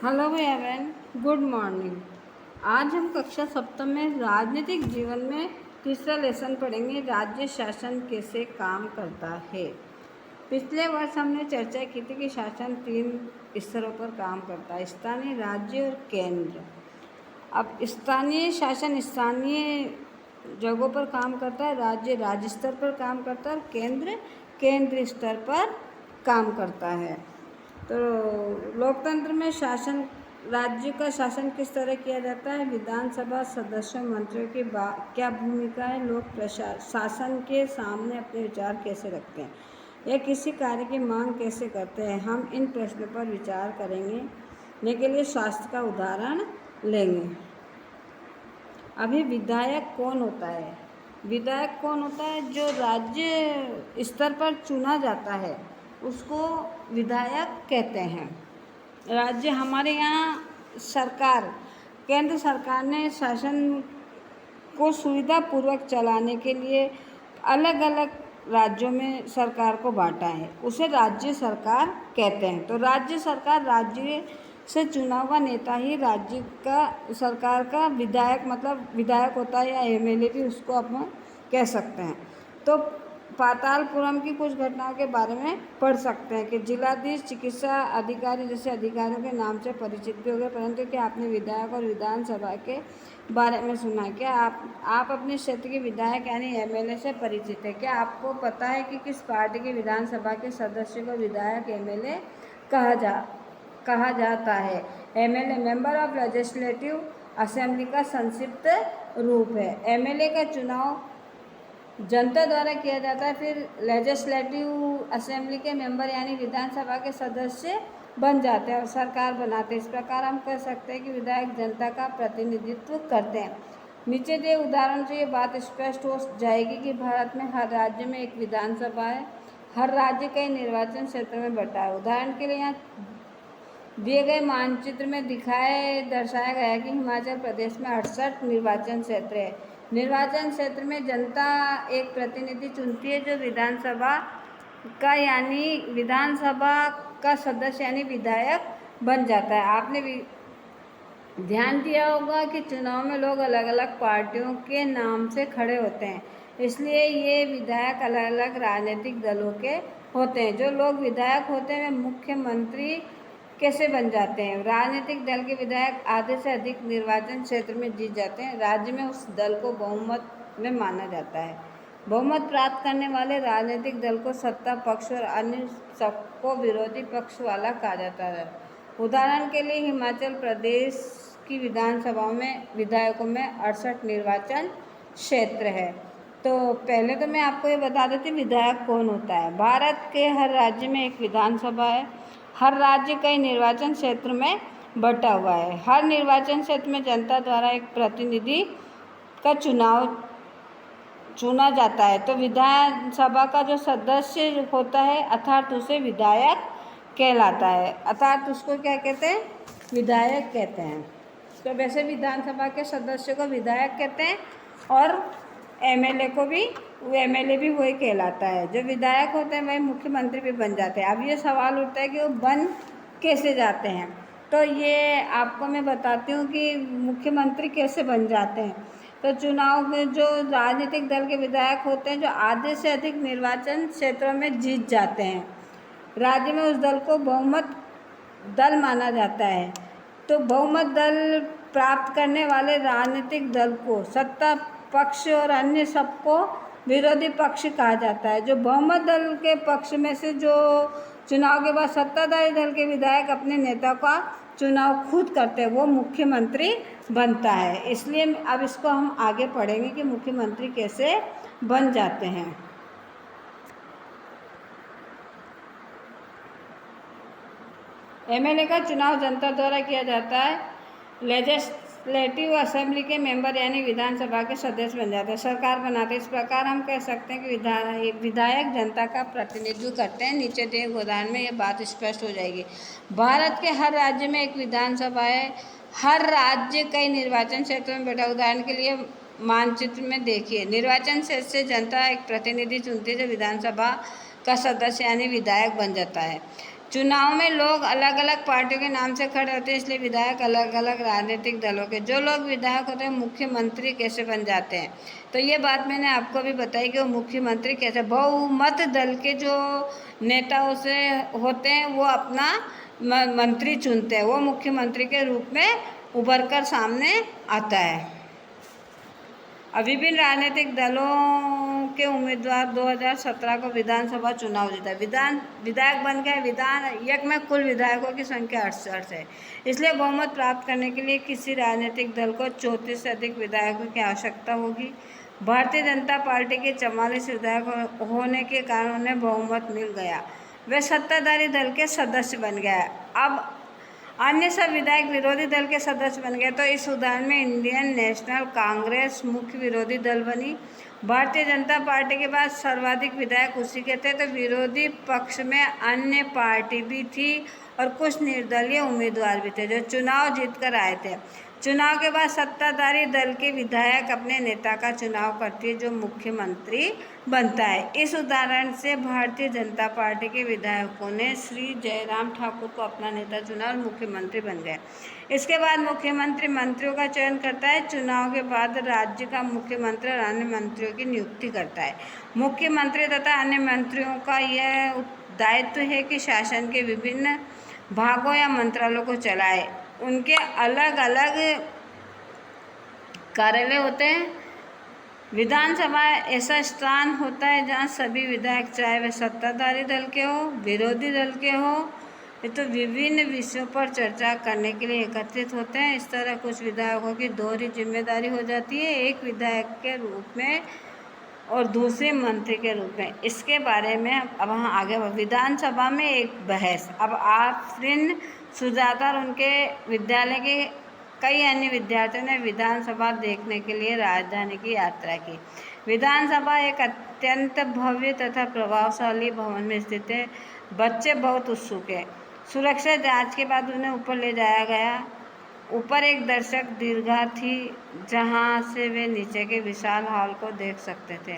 Hello everyone, good morning. आज हम कक्षा सप्तम में राजनीतिक जीवन में तीसरा लेसन पढ़ेंगे, राज्य शासन कैसे काम करता है। पिछले वर्ष हमने चर्चा की थी कि शासन 3 स्तरों पर काम करता है: स्थानीय, राज्य और केंद्र। अब स्थानीय शासन स्थानीय जगहों पर काम करता है, राज्य राज्य स्तर पर काम करता है और केंद्र केंद्र स्तर पर काम करता है। तो लोकतंत्र में शासन, राज्य का शासन किस तरह किया जाता है, विधानसभा सदस्यों मंत्रियों की क्या भूमिका है, लोग शासन के सामने अपने विचार कैसे रखते हैं या किसी कार्य की मांग कैसे करते हैं, हम इन प्रश्नों पर विचार करेंगे। के लिए शास्त्र का उदाहरण लेंगे। अभी विधायक कौन होता है? विधायक कौन होता है? जो राज्य स्तर पर चुना जाता है उसको विधायक कहते हैं। राज्य, हमारे यहाँ सरकार, केंद्र सरकार ने शासन को सुविधापूर्वक चलाने के लिए अलग अलग राज्यों में सरकार को बांटा है, उसे राज्य सरकार कहते हैं। तो राज्य सरकार, राज्य से चुना हुआ नेता ही राज्य का सरकार का विधायक, मतलब विधायक होता है, या एमएलए भी उसको अपन कह सकते हैं। तो पातालपुरम की कुछ घटनाओं के बारे में पढ़ सकते हैं कि जिलाधीश, चिकित्सा अधिकारी जैसे अधिकारियों के नाम से परिचित भी हो गए। परंतु क्या आपने विधायक और विधानसभा के बारे में सुना है? क्या आप अपने क्षेत्र के विधायक यानी एमएलए से परिचित है? क्या आपको पता है कि किस पार्टी के विधानसभा के सदस्य को विधायक एमएलए कहा जाता है? MLA member of legislative assembly का संक्षिप्त रूप है। एमएलए का चुनाव जनता द्वारा किया जाता है, फिर लेजिस्लेटिव असेंबली के मेंबर यानी विधानसभा के सदस्य बन जाते हैं और सरकार बनाते हैं। इस प्रकार हम कह सकते हैं कि विधायक जनता का प्रतिनिधित्व करते हैं। नीचे दिए उदाहरण से ये बात स्पष्ट हो जाएगी कि भारत में हर राज्य में एक विधानसभा है। हर राज्य कई निर्वाचन क्षेत्र में बटा है। उदाहरण के लिए यहाँ दिए गए मानचित्र में दर्शाया गया है कि हिमाचल प्रदेश में 68 निर्वाचन क्षेत्र है। निर्वाचन क्षेत्र में जनता एक प्रतिनिधि चुनती है जो विधानसभा का सदस्य यानी विधायक बन जाता है। आपने भी ध्यान दिया होगा कि चुनाव में लोग अलग अलग पार्टियों के नाम से खड़े होते हैं, इसलिए ये विधायक अलग अलग राजनीतिक दलों के होते हैं। जो लोग विधायक होते हैं वे मुख्यमंत्री कैसे बन जाते हैं? राजनीतिक दल के विधायक आधे से अधिक निर्वाचन क्षेत्र में जीत जाते हैं। राज्य में उस दल को बहुमत में माना जाता है। बहुमत प्राप्त करने वाले राजनीतिक दल को सत्ता पक्ष और अन्य सबको विरोधी पक्ष वाला कहा जाता है। उदाहरण के लिए हिमाचल प्रदेश की विधानसभाओं में विधायकों में 68 निर्वाचन क्षेत्र है। तो पहले तो मैं आपको ये बता देती हूँ विधायक कौन होता है। भारत के हर राज्य में एक विधानसभा है। हर राज्य कई निर्वाचन क्षेत्र में बटा हुआ है। हर निर्वाचन क्षेत्र में जनता द्वारा एक प्रतिनिधि का चुना जाता है। तो विधानसभा का जो सदस्य होता है अर्थात उसे विधायक कहलाता है, अर्थात उसको क्या कहते हैं? विधायक कहते हैं। तो वैसे विधानसभा के सदस्य को विधायक कहते हैं और एमएलए भी वही कहलाता है। जो विधायक होते हैं वही मुख्यमंत्री भी बन जाते हैं। अब ये सवाल उठता है कि वो बन कैसे जाते हैं? तो ये आपको मैं बताती हूँ कि मुख्यमंत्री कैसे बन जाते हैं। तो चुनाव में जो राजनीतिक दल के विधायक होते हैं जो आधे से अधिक निर्वाचन क्षेत्रों में जीत जाते हैं, राज्य में उस दल को बहुमत दल माना जाता है। तो बहुमत दल प्राप्त करने वाले राजनीतिक दल को सत्ता पक्ष और अन्य सबको विरोधी पक्ष कहा जाता है। जो बहुमत दल के पक्ष में से जो चुनाव के बाद सत्ताधारी दल के विधायक अपने नेता का चुनाव खुद करते हैं वो मुख्यमंत्री बनता है। इसलिए अब इसको हम आगे पढ़ेंगे कि मुख्यमंत्री कैसे बन जाते हैं। एमएलए का चुनाव जनता द्वारा किया जाता है। लेजिस्लेटिव असेंबली के मेंबर यानी विधानसभा के सदस्य बन जाते हैं, सरकार बनाते हैं। इस प्रकार हम कह सकते हैं कि विधायक जनता का प्रतिनिधित्व करते हैं। नीचे दिए उदाहरण में ये बात स्पष्ट हो जाएगी। भारत के हर राज्य में एक विधानसभा है। हर राज्य कई निर्वाचन क्षेत्रों में बटा। उदाहरण के लिए मानचित्र में देखिए, निर्वाचन क्षेत्र से जनता एक प्रतिनिधि चुनती है जो विधानसभा का सदस्य यानी विधायक बन जाता है। चुनाव में लोग अलग अलग पार्टियों के नाम से खड़े होते हैं, इसलिए विधायक अलग अलग राजनीतिक दलों के। जो लोग विधायक होते हैं मुख्यमंत्री कैसे बन जाते हैं, तो ये बात मैंने आपको भी बताई कि वो मुख्यमंत्री कैसे, बहुमत दल के जो नेताओं से होते हैं वो अपना मंत्री चुनते हैं, वो मुख्यमंत्री के रूप में उभर कर सामने आता है। विभिन्न राजनीतिक दलों के उम्मीदवार 2017 को विधानसभा चुनाव जीता। विधायक बन गए। विधायक में कुल विधायकों की संख्या 68 है। इसलिए बहुमत प्राप्त करने के लिए किसी राजनीतिक दल को 34 से अधिक विधायकों की आवश्यकता होगी। भारतीय जनता पार्टी के 44 विधायक होने के कारण उन्हें बहुमत मिल गया, वे सत्ताधारी दल के सदस्य बन गए। अब अन्य सब विधायक विरोधी दल के सदस्य बन गए। तो इस उदाहरण में इंडियन नेशनल कांग्रेस मुख्य विरोधी दल बनी। भारतीय जनता पार्टी के बाद सर्वाधिक विधायक उसी के थे, तो विरोधी पक्ष में अन्य पार्टी भी थी और कुछ निर्दलीय उम्मीदवार भी थे जो चुनाव जीतकर आए थे। चुनाव के बाद सत्ताधारी दल के विधायक अपने नेता का चुनाव करती है जो मुख्यमंत्री बनता है। इस उदाहरण से भारतीय जनता पार्टी के विधायकों ने श्री जयराम ठाकुर को अपना नेता चुना और मुख्यमंत्री बन गए। इसके बाद मुख्यमंत्री मंत्रियों का चयन करता है। चुनाव के बाद राज्य का मुख्यमंत्री और अन्य मंत्रियों की नियुक्ति करता है। मुख्यमंत्री तथा अन्य मंत्रियों का यह दायित्व है कि शासन के विभिन्न भागों या मंत्रालयों को चलाए। उनके अलग अलग कार्यालय होते हैं। विधानसभा ऐसा स्थान होता है जहां सभी विधायक, चाहे वे सत्ताधारी दल के हो विरोधी दल के हो, तो विभिन्न विषयों पर चर्चा करने के लिए एकत्रित होते हैं। इस तरह कुछ विधायकों की दोहरी जिम्मेदारी हो जाती है, एक विधायक के रूप में और दूसरे मंत्री के रूप में। इसके बारे में अब हम आगे विधानसभा में एक बहस। अब आफरीन सुजाता और उनके विद्यालय के कई अन्य विद्यार्थियों ने विधानसभा देखने के लिए राजधानी की यात्रा की। विधानसभा एक अत्यंत भव्य तथा प्रभावशाली भवन में स्थित है। बच्चे बहुत उत्सुक हैं। सुरक्षा जांच के बाद उन्हें ऊपर ले जाया गया। ऊपर एक दर्शक दीर्घा थी जहां से वे नीचे के विशाल हॉल को देख सकते थे।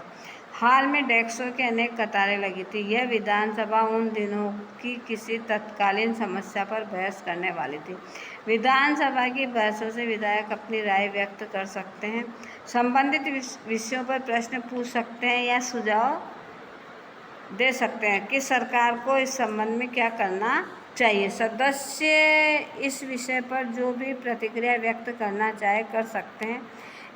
हाल में डेस्कों की अनेक कतारें लगी थी। यह विधानसभा उन दिनों की किसी तत्कालीन समस्या पर बहस करने वाली थी। विधानसभा की बहसों से विधायक अपनी राय व्यक्त कर सकते हैं, संबंधित विषयों पर प्रश्न पूछ सकते हैं या सुझाव दे सकते हैं कि सरकार को इस संबंध में क्या करना चाहिए। सदस्य इस विषय पर जो भी प्रतिक्रिया व्यक्त करना चाहे कर सकते हैं।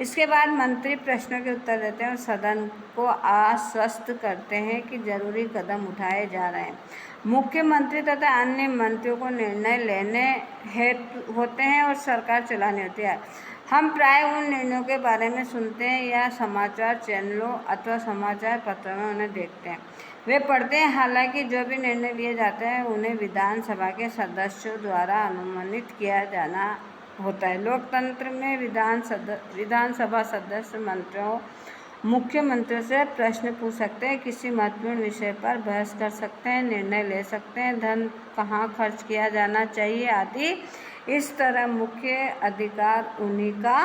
इसके बाद मंत्री प्रश्नों के उत्तर देते हैं और सदन को आश्वस्त करते हैं कि जरूरी कदम उठाए जा रहे हैं। मुख्यमंत्री तथा अन्य मंत्रियों को निर्णय लेने होते हैं और सरकार चलानी होती है। हम प्राय उन निर्णयों के बारे में सुनते हैं या समाचार चैनलों अथवा समाचार पत्रों में उन्हें देखते हैं, वे पढ़ते हैं। हालांकि जो भी निर्णय लिए जाते हैं उन्हें विधानसभा के सदस्यों द्वारा अनुमोदित किया जाना होता है। लोकतंत्र में विधानसभा सदस्य मंत्रियों मुख्यमंत्री से प्रश्न पूछ सकते हैं, किसी महत्वपूर्ण विषय पर बहस कर सकते हैं, निर्णय ले सकते हैं, धन कहाँ खर्च किया जाना चाहिए आदि। इस तरह मुख्य अधिकार उन्हीं का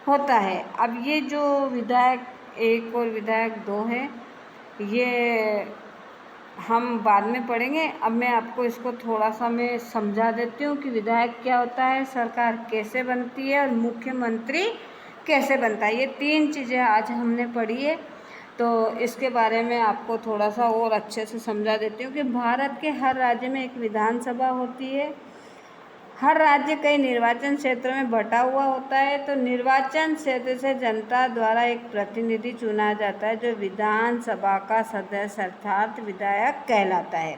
होता है। अब ये जो विधायक 1 और विधायक 2 है, ये हम बाद में पढ़ेंगे। अब मैं आपको इसको थोड़ा सा मैं समझा देती हूँ कि विधायक क्या होता है, सरकार कैसे बनती है और मुख्यमंत्री कैसे बनता है। ये 3 चीज़ें आज हमने पढ़ी है, तो इसके बारे में आपको थोड़ा सा और अच्छे से समझा देती हूँ कि भारत के हर राज्य में एक विधानसभा होती है। हर राज्य कई निर्वाचन क्षेत्रों में बटा हुआ होता है। तो निर्वाचन क्षेत्र से जनता द्वारा एक प्रतिनिधि चुना जाता है जो विधानसभा का सदस्य अर्थात विधायक कहलाता है।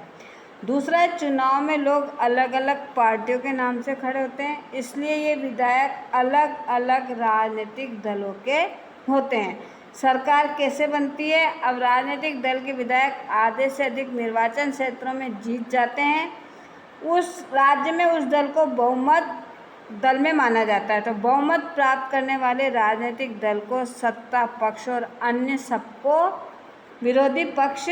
दूसरा, चुनाव में लोग अलग अलग पार्टियों के नाम से खड़े होते हैं, इसलिए ये विधायक अलग अलग राजनीतिक दलों के होते हैं। सरकार कैसे बनती है? अब राजनीतिक दल के विधायक आधे से अधिक निर्वाचन क्षेत्रों में जीत जाते हैं। उस राज्य में उस दल को बहुमत दल में माना जाता है। तो बहुमत प्राप्त करने वाले राजनीतिक दल को सत्ता पक्ष और अन्य सबको विरोधी पक्ष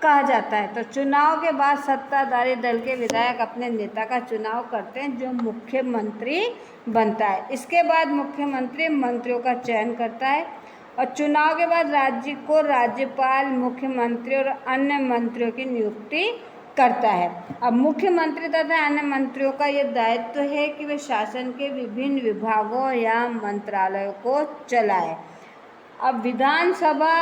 कहा जाता है। तो चुनाव के बाद सत्ताधारी दल के विधायक अपने नेता का चुनाव करते हैं जो मुख्यमंत्री बनता है। इसके बाद मुख्यमंत्री मंत्रियों का चयन करता है और चुनाव के बाद राज्य को राज्यपाल, मुख्यमंत्री और अन्य मंत्रियों की नियुक्ति करता है। अब मुख्यमंत्री तथा अन्य मंत्रियों का ये दायित्व है कि वे शासन के विभिन्न विभागों या मंत्रालयों को चलाएं। अब विधानसभा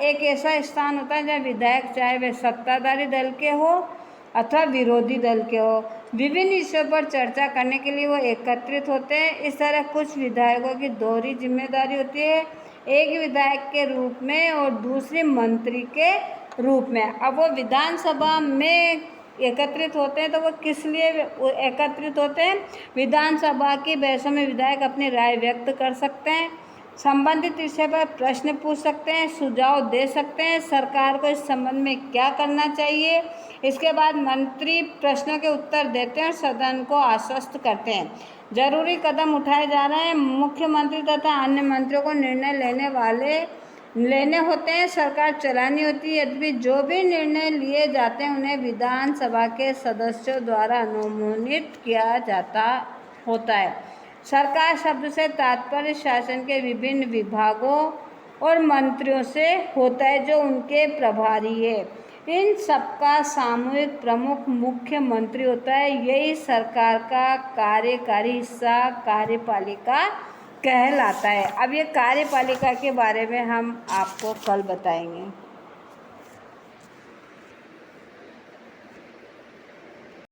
एक ऐसा स्थान होता है जहाँ विधायक, चाहे वे सत्ताधारी दल के हो अथवा विरोधी दल के हो, विभिन्न विषयों पर चर्चा करने के लिए वो एकत्रित होते हैं। इस तरह कुछ विधायकों की दोहरी जिम्मेदारी होती है, एक विधायक के रूप में और दूसरे मंत्री के रूप में। अब वो विधानसभा में एकत्रित होते हैं तो वो किस लिए एकत्रित होते हैं? विधानसभा की बहसों में विधायक अपनी राय व्यक्त कर सकते हैं, संबंधित विषय पर प्रश्न पूछ सकते हैं, सुझाव दे सकते हैं सरकार को इस संबंध में क्या करना चाहिए। इसके बाद मंत्री प्रश्नों के उत्तर देते हैं और सदन को आश्वस्त करते हैं। जरूरी कदम उठाए जा रहे हैं। मुख्यमंत्री तथा अन्य मंत्रियों को निर्णय लेने होते हैं, सरकार चलानी होती है। यद्यपि जो भी निर्णय लिए जाते हैं उन्हें विधानसभा के सदस्यों द्वारा अनुमोदित किया जाता होता है। सरकार शब्द से तात्पर्य शासन के विभिन्न विभागों और मंत्रियों से होता है जो उनके प्रभारी है। इन सबका सामूहिक प्रमुख मुख्यमंत्री होता है। यही सरकार का कार्यकारी हिस्सा कार्यपालिका कहलाता है। अब ये कार्यपालिका के बारे में हम आपको कल बताएंगे।